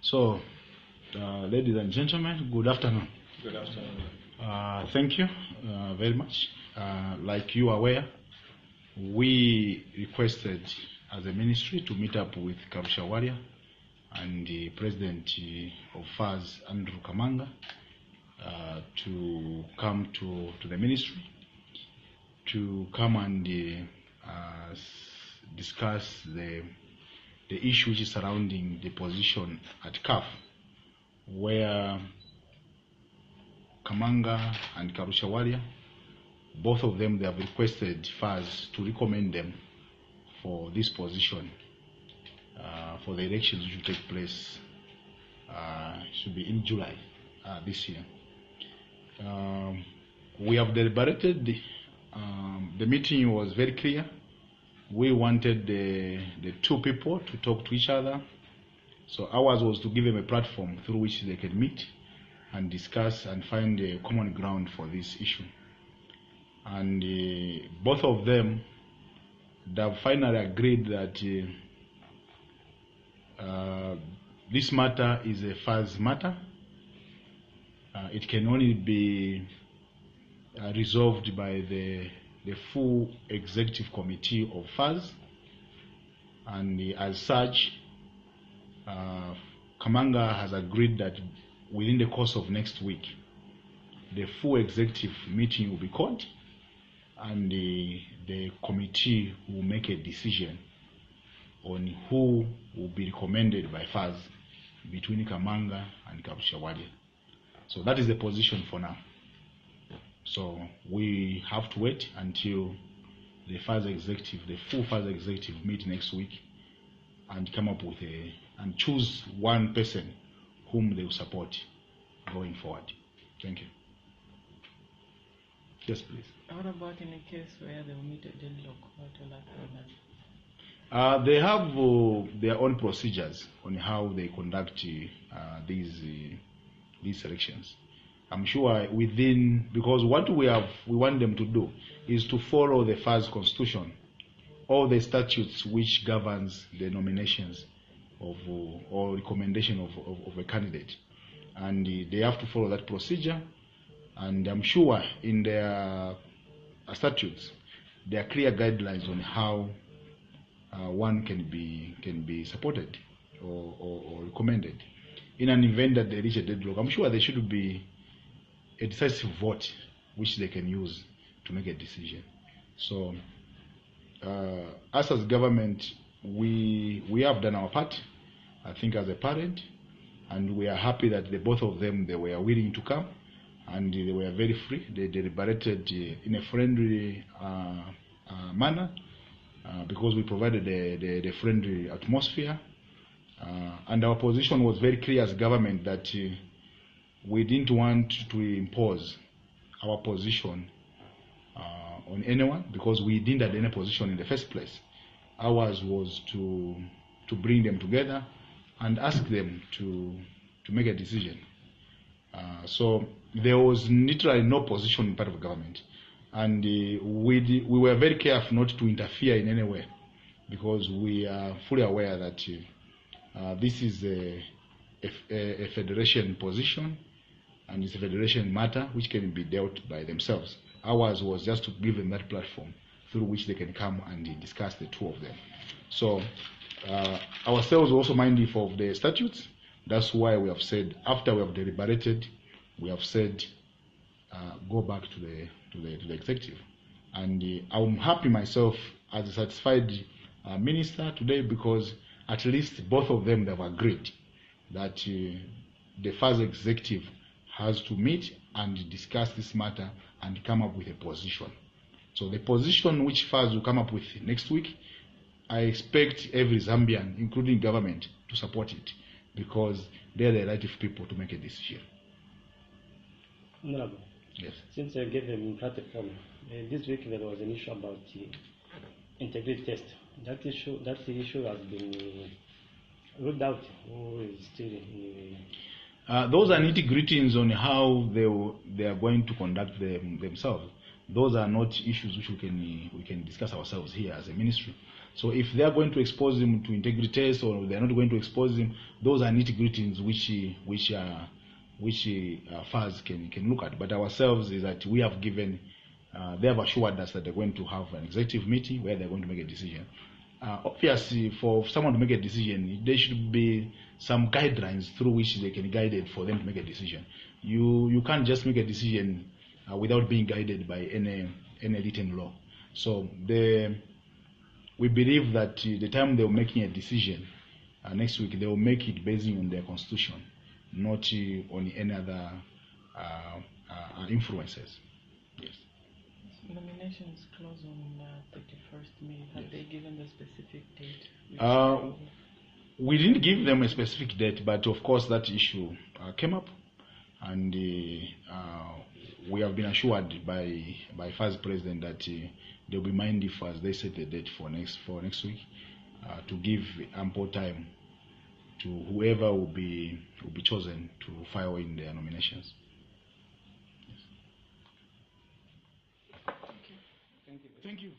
So, ladies and gentlemen, good afternoon. Good afternoon. Thank you very much. Like you are aware, we requested as a ministry to meet up with Kalusha and the president of FAZ, Andrew Kamanga, to come to the ministry to come and discuss the issue which is surrounding the position at CAF, where Kamanga and Kalusha, both of them, they have requested FAZ to recommend them for this position for the elections which will take place, should be in July this year. We have deliberated. The meeting was very clear. We wanted the two people to talk to each other. So ours was to give them a platform through which they can meet and discuss and find a common ground for this issue. And both of them, they have finally agreed that this matter is a FAZ matter. It can only be resolved by the full executive committee of FAZ, and as such, Kamanga has agreed that within the course of next week, the full executive meeting will be called, and the committee will make a decision on who will be recommended by FAZ between Kamanga and Kalusha. So that is the position for now. So we have to wait until the FAZ executive, the full FAZ executive, meet next week and come up with and choose one person whom they will support going forward. Thank you. Yes, please. What about in a case where they will meet a deadlock? What will happen? They have their own procedures on how they conduct these elections. I'm sure because what we want them to do is to follow the FAZ constitution, all the statutes which governs the nominations of or recommendation of a candidate, and they have to follow that procedure. And I'm sure in their statutes there are clear guidelines on how one can be supported or recommended in an event that they reach a deadlock. I'm sure there should be a decisive vote which they can use to make a decision. So us as government, we have done our part, I think, as a parent, and we are happy that both of them, they were willing to come, and they were very free. They deliberated in a friendly manner because we provided the friendly atmosphere, and our position was very clear as government that we didn't want to impose our position on anyone, because we didn't have any position in the first place. Ours was to bring them together and ask them to make a decision. So there was literally no position in part of the government, and we were very careful not to interfere in any way, because we are fully aware that this is a federation position, and it's a federation matter which can be dealt by themselves. Ours was just to give them that platform through which they can come and discuss, the two of them. So ourselves were also mindful of the statutes. That's why we have said, after we have deliberated, we have said go back to the executive. And I'm happy myself as a satisfied minister today, because at least both of them, have agreed that the FAZ executive has to meet and discuss this matter and come up with a position. So the position which FAZ will come up with next week, I expect every Zambian, including government, to support it, because they're the right people to make a decision. Honorable, yes. Since I gave them platform, this week there was an issue about the integrity test. That issue has been ruled out, or is still those are nitty-gritties on how they are going to conduct themselves. Those are not issues which we can discuss ourselves here as a ministry. So if they are going to expose him to integrity tests or they are not going to expose him, those are nitty-gritties which FAS can look at. But ourselves is that we have given, they have assured us that they're going to have an executive meeting where they're going to make a decision. Obviously, for someone to make a decision, there should be some guidelines through which they can guide it for them to make a decision. You can't just make a decision without being guided by any written law. So we believe that the time they're making a decision next week, they will make it based on their constitution, not on any other influences. Yes. Nominations close on 31st May. Have they given the specific date? We didn't give them a specific date, but of course that issue came up, and we have been assured by FAS President that they'll be mindful as they set the date for next week to give ample time to whoever will be chosen to file in their nominations. Yes. Thank you.